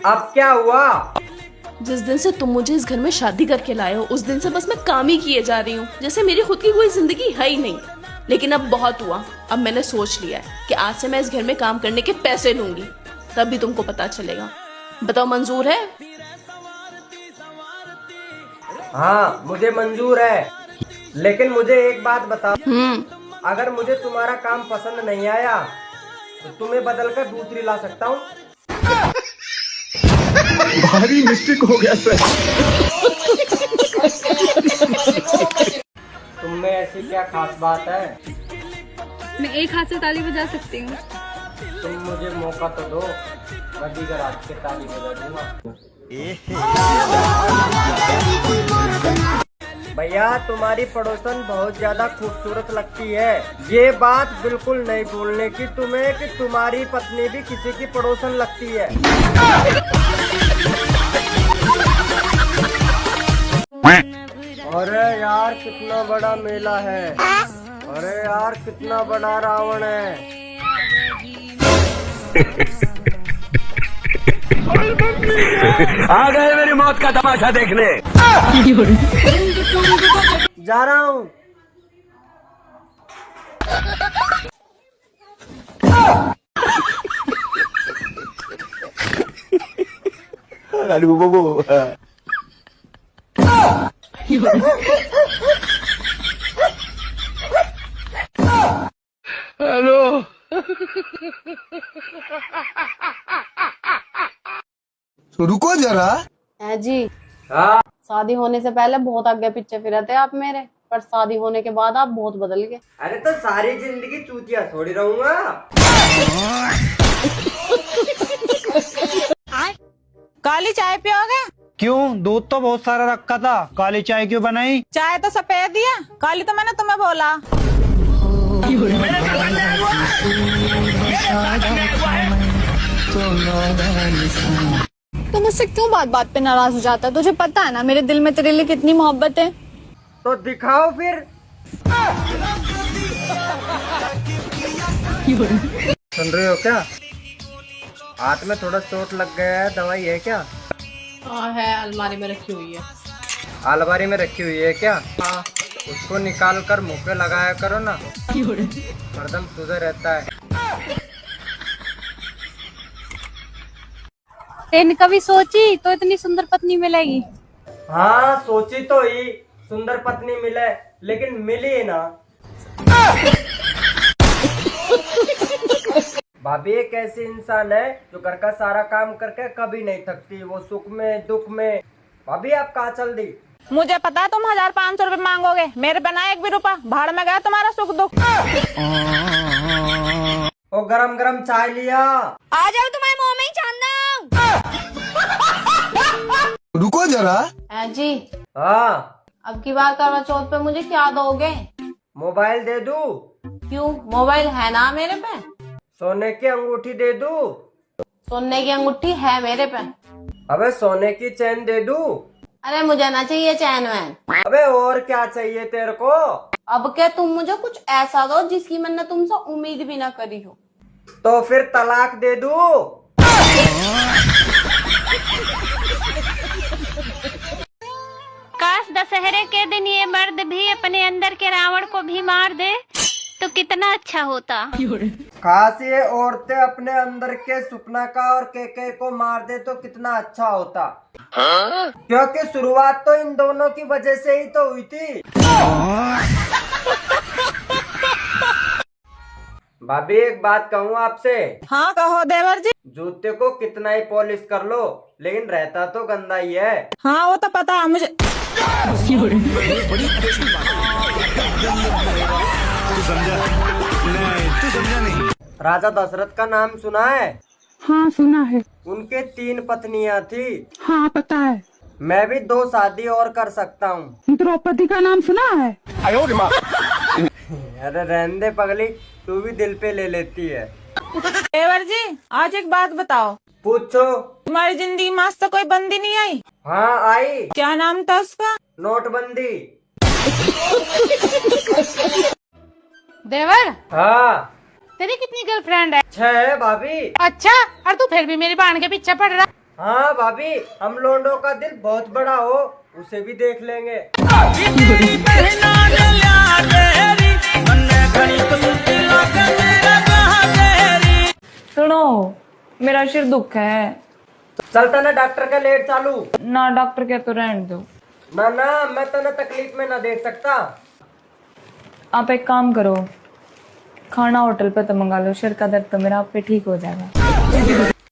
अब क्या हुआ? जिस दिन से तुम मुझे इस घर में शादी करके लाए हो, उस दिन से बस मैं काम ही किए जा रही हूँ, जैसे मेरी खुद की कोई जिंदगी है ही नहीं। लेकिन अब बहुत हुआ। अब मैंने सोच लिया है कि आज से मैं इस घर में काम करने के पैसे लूंगी, तभी तुमको पता चलेगा। बताओ, मंजूर है? हाँ, मुझे मंजूर है, लेकिन मुझे एक बात बताओ, अगर मुझे तुम्हारा काम पसंद नहीं आया तो तुम्हें बदल कर दूसरी ला सकता हूँ। भारी मिस्टेक हो गया सर। तुम में ऐसी क्या खास बात है? मैं एक हाथ से ताली बजा सकती हूँ। तुम मुझे मौका तो दो, मैं दीगर हाथ के ताली बजा दूंगा। भैया, तुम्हारी पड़ोसन बहुत ज्यादा खूबसूरत लगती है। ये बात बिल्कुल नहीं बोलने की तुम्हें कि तुम्हारी पत्नी भी किसी की पड़ोसन लगती है। अरे यार, कितना बड़ा मेला है। अरे यार, कितना बड़ा रावण है। आ गए मेरी मौत का तमाशा देखने। जा रहा हूँ। हेलो। रुको जरा। जी, हाँ, शादी होने से पहले बहुत आगे पीछे फिरे थे आप मेरे, पर शादी होने के बाद आप बहुत बदल गए। अरे तो सारी जिंदगी चूतिया थोड़ी रहूंगा। काली चाय पियोगे? क्यों? दूध तो बहुत सारा रखा था, काली चाय क्यों बनाई? चाय तो सफेद ही है, काली तो मैंने तुम्हें बोला। तो मुझसे क्यों बात बात पे नाराज हो जाता है? तुझे पता है ना मेरे दिल में तेरे लिए कितनी मोहब्बत है। तो दिखाओ फिर। सुन रहे हो क्या? हाथ में थोड़ा चोट लग गया है, दवाई है क्या? हाँ है, अलमारी में रखी हुई है। अलमारी में रखी हुई है क्या? हाँ। उसको निकाल कर मुंह पे लगाया करो ना, हरदम सुधर रहता है। तेने कभी सोची तो इतनी सुंदर पत्नी मिलेगी? हाँ, सोची तो ही सुंदर पत्नी मिले, लेकिन मिली ना। भाभी एक ऐसी इंसान है जो घर का सारा काम करके कभी नहीं थकती, वो सुख में दुख में। भाभी, आप कहाँ चल दी? मुझे पता है तुम 1500 रुपए मांगोगे, मेरे बिना एक भी रुपया। भाड़ में गया तुम्हारा सुख दुख। वो गरम गरम चाय लिया। आ जाओ, तुम्हारे मुंह में ही छानना। रुको जरा। जी, हाँ, अब की बार करवा चौथ पे मुझे क्या दोगे? मोबाइल दे दूं? क्यों, मोबाइल है ना मेरे पे। सोने की अंगूठी दे दूं? सोने की अंगूठी है मेरे पे। अबे सोने की चैन दे दूं? अरे मुझे ना चाहिए चैन वैन। अबे और क्या चाहिए तेरे को? अब क्या तुम मुझे कुछ ऐसा दो जिसकी मैंने तुमसे उम्मीद भी ना करी हो। तो फिर तलाक दे दूं? काश दशहरे के दिन ये मर्द भी अपने अंदर के रावण को भी मार दे तो कितना अच्छा होता। खास ये औरतें अपने अंदर के सुपना का और केके को मार दे तो कितना अच्छा होता। क्योंकि शुरुआत तो इन दोनों की वजह से ही तो हुई थी। भाभी, एक बात कहूँ आपसे? हाँ कहो देवर जी। जूते को कितना ही पॉलिश कर लो, लेकिन रहता तो गंदा ही है। हाँ वो तो पता है मुझे। तू समझा नहीं। राजा दशरथ का नाम सुना है? हाँ सुना है। उनके 3 पत्नियां थी। हाँ पता है। मैं भी 2 शादी और कर सकता हूँ। द्रौपदी का नाम सुना है? अरे रहने दे पगली, तू भी दिल पे ले लेती है। देवर जी, आज एक बात बताओ। पूछो। तुम्हारी जिंदगी में आज तो कोई बंदी नहीं आई? हाँ आई। क्या नाम था उसका? नोटबंदी। देवर, हाँ, तेरी कितनी गर्लफ्रेंड है? 6 है भाभी। अच्छा, और तू फिर भी मेरी बहन के पीछे पड़ रहा? हाँ भाभी, हम लोंडो का दिल बहुत बड़ा हो, उसे भी देख लेंगे। सुनो, मेरा सिर दुख है। चलता ना डॉक्टर का लेट चालू। ना डॉक्टर के तो रहने दो। ना ना, मैं तो ना तकलीफ में ना देख सकता। आप एक काम करो, खाना होटल पे तो मंगा लो, सिर का दर्द तो मेरा आप पे ठीक हो जाएगा।